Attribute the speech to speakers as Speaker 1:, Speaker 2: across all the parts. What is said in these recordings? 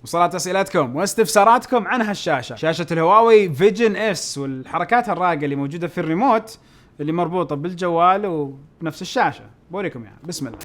Speaker 1: وصلت اسئلتكم واستفساراتكم عن هالشاشه، شاشه الهواوي فيجن اس والحركات الراقه اللي موجوده في الريموت اللي مربوطه بالجوال وبنفس الشاشه. بوريكم يعني. بسم الله.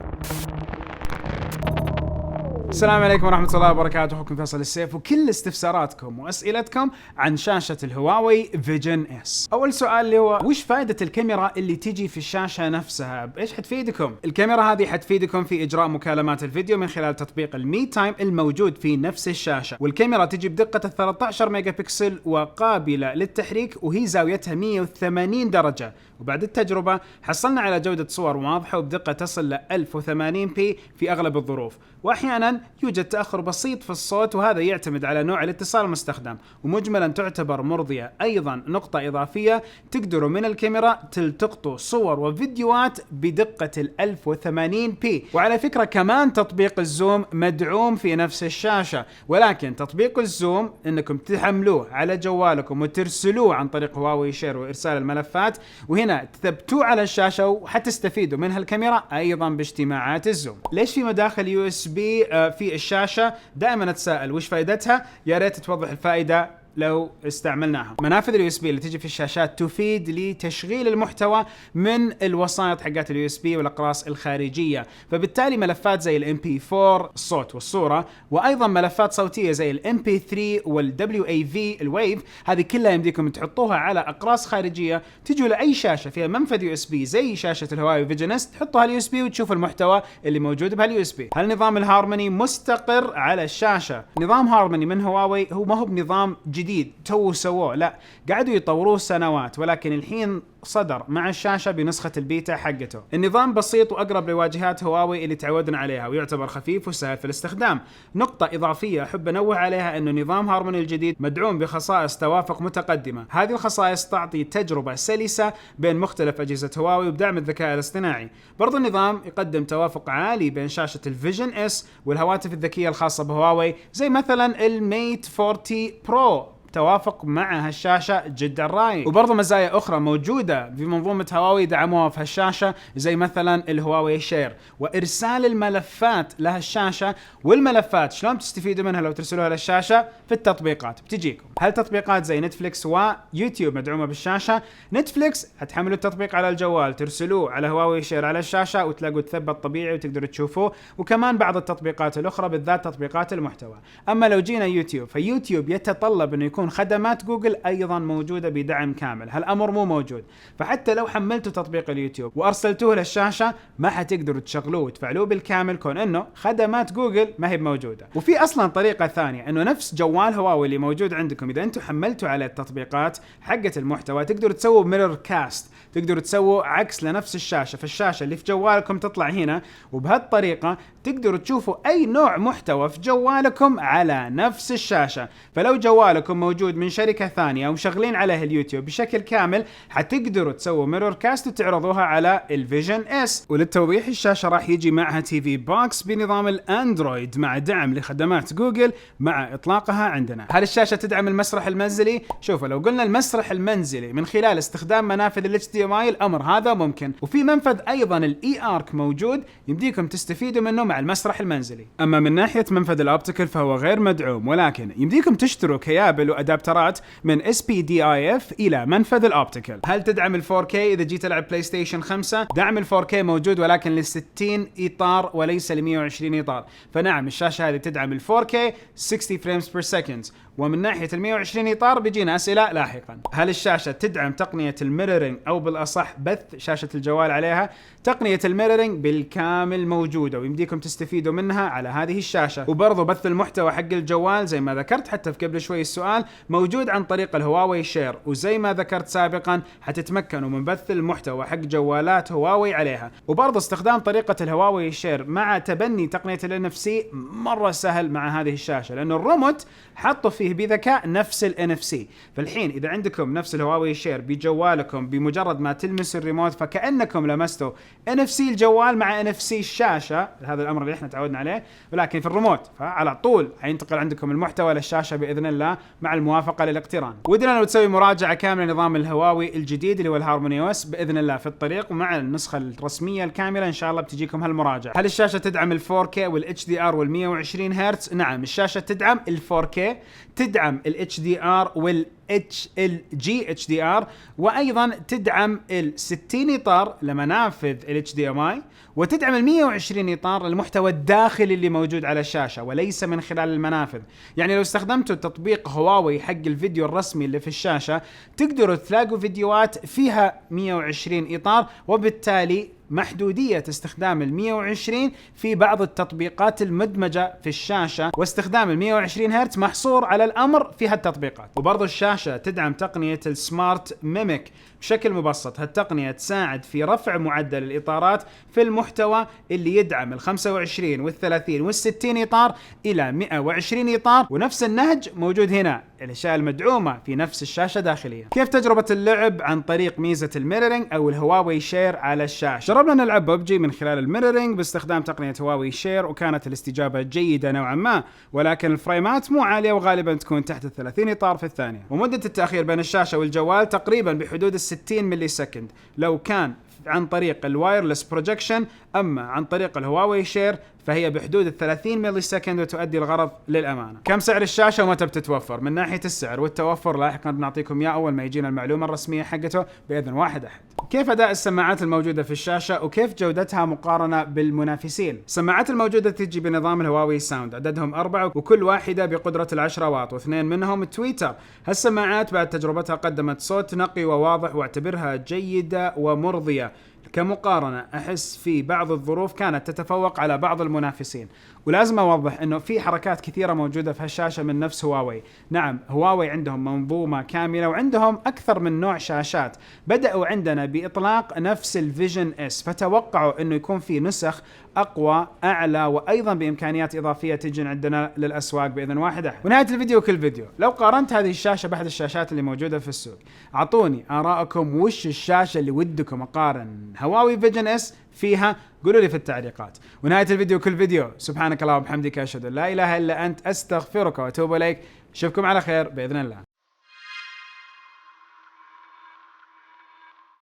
Speaker 1: السلام عليكم ورحمة الله وبركاته، أخوكم فيصل السيف، وكل استفساراتكم وأسئلتكم عن شاشة الهواوي فيجن اس. أول سؤال اللي هو وش فائدة الكاميرا اللي تيجي في الشاشة نفسها؟ بإيش حتفيدكم؟ الكاميرا هذه حتفيدكم في إجراء مكالمات الفيديو من خلال تطبيق المي تايم الموجود في نفس الشاشة، والكاميرا تجي بدقة 13 ميجا بكسل وقابلة للتحريك، وهي زاويتها 180 درجة، وبعد التجربة حصلنا على جودة صور واضحة وبدقة تصل ل 1080p في أغلب الظروف، وأحيانا يوجد تأخر بسيط في الصوت، وهذا يعتمد على نوع الاتصال المستخدم، ومجملا تعتبر مرضية. أيضا نقطة إضافية، تقدروا من الكاميرا تلتقطوا صور وفيديوهات بدقة ال 1080p، وعلى فكرة كمان تطبيق الزوم مدعوم في نفس الشاشة، ولكن تطبيق الزوم انكم تحملوه على جوالكم وترسلوه عن طريق هواوي شير وإرسال الملفات، وهنا تثبتوه على الشاشة وحتستفيدوا من هالكاميرا أيضا باجتماعات الزوم. ليش في مداخل يو اس بي في الشاشة؟ دائما اتساءل وش فائدتها؟ يا ريت توضح الفائدة لو استعملناها. منافذ اليو اس بي اللي تجي في الشاشات تفيد لتشغيل المحتوى من الوسائط حقات اليو اس بي والاقراص الخارجيه، فبالتالي ملفات زي الام بي 4 الصوت والصوره، وايضا ملفات صوتيه زي الام بي 3 والدبليو اي في الويف، هذه كلها يمديكم تحطوها على اقراص خارجيه، تجوا لاي شاشه فيها منفذ يو اس بي زي شاشه الهواوي فيجن اس، تحطوها اليو اس بي وتشوفوا المحتوى اللي موجود بهاليو اس بي. هل نظام الهارموني مستقر على الشاشه؟ نظام هارموني من هواوي هو ما هو بنظام جديد تو سووه، لا قاعدوا يطوروه سنوات، ولكن الحين صدر مع الشاشة بنسخة البيتا حقته. النظام بسيط وأقرب لواجهات هواوي اللي تعودنا عليها، ويعتبر خفيف وسهل في الاستخدام. نقطة إضافية أحب أنوه عليها أنه نظام هارموني الجديد مدعوم بخصائص توافق متقدمة، هذه الخصائص تعطي تجربة سلسة بين مختلف أجهزة هواوي وبدعم الذكاء الاصطناعي. برضو النظام يقدم توافق عالي بين شاشة الفيجن اس والهواتف الذكية الخاصة بهواوي زي مثلا الميت 40 برو، توافق مع هالشاشة جدا رايق. وبرضه مزايا أخرى موجودة في منظومة هواوي دعموها في هالشاشة زي مثلا الهواوي شير وإرسال الملفات لها الشاشة، والملفات شلون تستفيدوا منها لو ترسلوها للشاشة؟ في التطبيقات بتجيكم. هالتطبيقات زي نتفليكس ويوتيوب مدعومة بالشاشة. نتفليكس هتحملوا التطبيق على الجوال، ترسلوه على هواوي شير على الشاشة وتلاقوا تثبت طبيعي وتقدروا تشوفوه، وكمان بعض التطبيقات الأخرى بالذات تطبيقات المحتوى. أما لو جينا يوتيوب، فيوتيوب يتطلب أنه يكون خدمات جوجل أيضا موجودة بدعم كامل، هالأمر مو موجود، فحتى لو حملتوا تطبيق اليوتيوب وأرسلتوه للشاشة ما حتقدروا تشغلوه وتفعلوه بالكامل، كون أنه خدمات جوجل ما هي موجودة. وفي أصلا طريقة ثانية، أنه نفس جوال هواوي اللي موجود عندكم، إذا أنتم حملتوا على التطبيقات حقة المحتوى تقدروا تسووا ميرور كاست، تقدروا تسووا عكس لنفس الشاشة، فالشاشة اللي في جوالكم تطلع هنا، وبهالطريقة تقدروا تشوفوا أي نوع محتوى في جوالكم على نفس الشاشة. فلو جوالكم موجود من شركة ثانية ومشغلين عليه اليوتيوب بشكل كامل، حتقدروا تسووا ميرور كاست وتعرضوها على الفيجن اس. وللتوضيح، الشاشة راح يجي معها تي في بوكس بنظام الاندرويد مع دعم لخدمات جوجل مع اطلاقها عندنا. هل الشاشة تدعم المسرح المنزلي؟ شوفوا، لو قلنا المسرح المنزلي من خلال استخدام منافذ ال HDMI الامر هذا ممكن، وفي منفذ ايضا الاي ارك موجود يمديكم تستفيدوا منه مع المسرح المنزلي. اما من ناحية منفذ الاوبتيكال فهو غير مدعوم، ولكن يمديكم تشتروا كيابل وادابترات من SPDIF الى منفذ الاوبتيكال. هل تدعم ال 4K اذا جيت العب بلاي ستيشن 5؟ دعم ال 4K موجود، ولكن ل 60 اطار وليس ل 120 اطار، فنعم الشاشة هذه تدعم ال 4K 60 فريمز بير سكند. ومن ناحية ال 120 اطار بيجينا اسئلة لاحقا. هل الشاشة تدعم تقنية الميرورينج او بالاصح بث شاشة الجوال عليها؟ تقنية الميرورينج بالكامل موجودة ويمديكم تستفيدوا منها على هذه الشاشة، وبرضو بث المحتوى حق الجوال زي ما ذكرت حتى في قبل شوي السؤال موجود عن طريق الهواوي شير، وزي ما ذكرت سابقا حتتمكنوا من بث المحتوى حق جوالات هواوي عليها. وبرضو استخدام طريقة الهواوي شير مع تبني تقنية ال NFC مرة سهل مع هذه الشاشة، لأنه الريموت حطوا فيه بذكاء نفس ال NFC. فالحين إذا عندكم نفس الهواوي شير بجوالكم، بمجرد ما تلمس الريموت فكأنكم لمستوا NFC الجوال مع NFC الشاشة، هذا الأمر اللي احنا تعودنا عليه، ولكن في الريموت، فعلى طول حينتقل عندكم المحتوى للشاشة بإذن الله مع الموافقة للاقتران. ودنا لو تسوي مراجعة كاملة لنظام الهواوي الجديد اللي هو الهارموني OS بإذن الله في الطريق، ومع النسخة الرسمية الكاملة إن شاء الله بتجيكم هالمراجعة. هل الشاشة تدعم ال 4K وال HDR وال 120 هرتز؟ نعم، الشاشة تدعم ال 4K، تدعم ال HDR وال HLG HDR، وأيضا تدعم ال 60 إطار لمنافذ ال HDMI، وتدعم ال 120 إطار المحتوى الداخلي اللي موجود على الشاشة وليس من خلال المنافذ. يعني لو استخدمتوا تطبيق هواوي حق الفيديو الرسمي اللي في الشاشة تقدروا تلاقوا فيديوهات فيها 120 إطار، وبالتالي محدودية استخدام ال 120 في بعض التطبيقات المدمجة في الشاشة، واستخدام ال 120 هرتز محصور على الأمر في هالتطبيقات. وبرضو الشاشة تدعم تقنية السمارت ميميك بشكل مبسط. هالتقنية تساعد في رفع معدل الإطارات في المحتوى اللي يدعم ال 25 وال 30 وال 60 إطار إلى 120 إطار، ونفس النهج موجود هنا، الأشياء المدعومة في نفس الشاشة داخليا. كيف تجربة اللعب عن طريق ميزة الميرورينج أو الهواوي شير على الشاشة؟ جربنا نلعب ببجي من خلال الميرورينج باستخدام تقنية هواوي شير، وكانت الاستجابة جيدة نوعا ما، ولكن الفريمات مو عالية وغالبا تكون تحت ال 30 إطار في الثانية. ومدة التأخير بين الشاشة والجوال تقريبا بحدود ال 60 ملي سكند لو كان عن طريق الوايرلس بروجكشن، أما عن طريق الهواوي شير فهي بحدود ال 30 ملي سكند وتؤدي الغرض للأمانة. كم سعر الشاشة ومتى بتتوفر؟ من ناحية السعر والتوفر لاحقا بنعطيكم إياه أول ما يجينا المعلومة الرسمية حقته بإذن واحد أحد. كيف أداء السماعات الموجودة في الشاشة وكيف جودتها مقارنة بالمنافسين؟ السماعات الموجودة تجي بنظام الهواوي ساوند، عددهم 4 وكل واحدة بقدرة 10 واط، واثنين منهم تويتر. هالسماعات بعد تجربتها قدمت صوت نقي وواضح، واعتبرها جيدة ومرضية. كمقارنة أحس في بعض الظروف كانت تتفوق على بعض المنافسين. ولازم أوضح أنه في حركات كثيرة موجودة في هالشاشة من نفس هواوي. نعم، هواوي عندهم منظومة كاملة وعندهم أكثر من نوع شاشات. بدأوا عندنا بإطلاق نفس الفيجن اس، فتوقعوا أنه يكون في نسخ أقوى أعلى وأيضا بإمكانيات إضافية تجي عندنا للأسواق بإذن واحد أحد. ونهاية الفيديو كل فيديو لو قارنت هذه الشاشة بأحد الشاشات اللي موجودة في السوق، أعطوني آراءكم وش الشاشة اللي ودكم أقارن هواوي فيجن اس فيها، قولوا لي في التعليقات. ونهاية الفيديو كل فيديو سبحانك اللهم وبحمدك أشهد أن لا إله إلا أنت أستغفرك وأتوب إليك. أشوفكم على خير بإذن الله.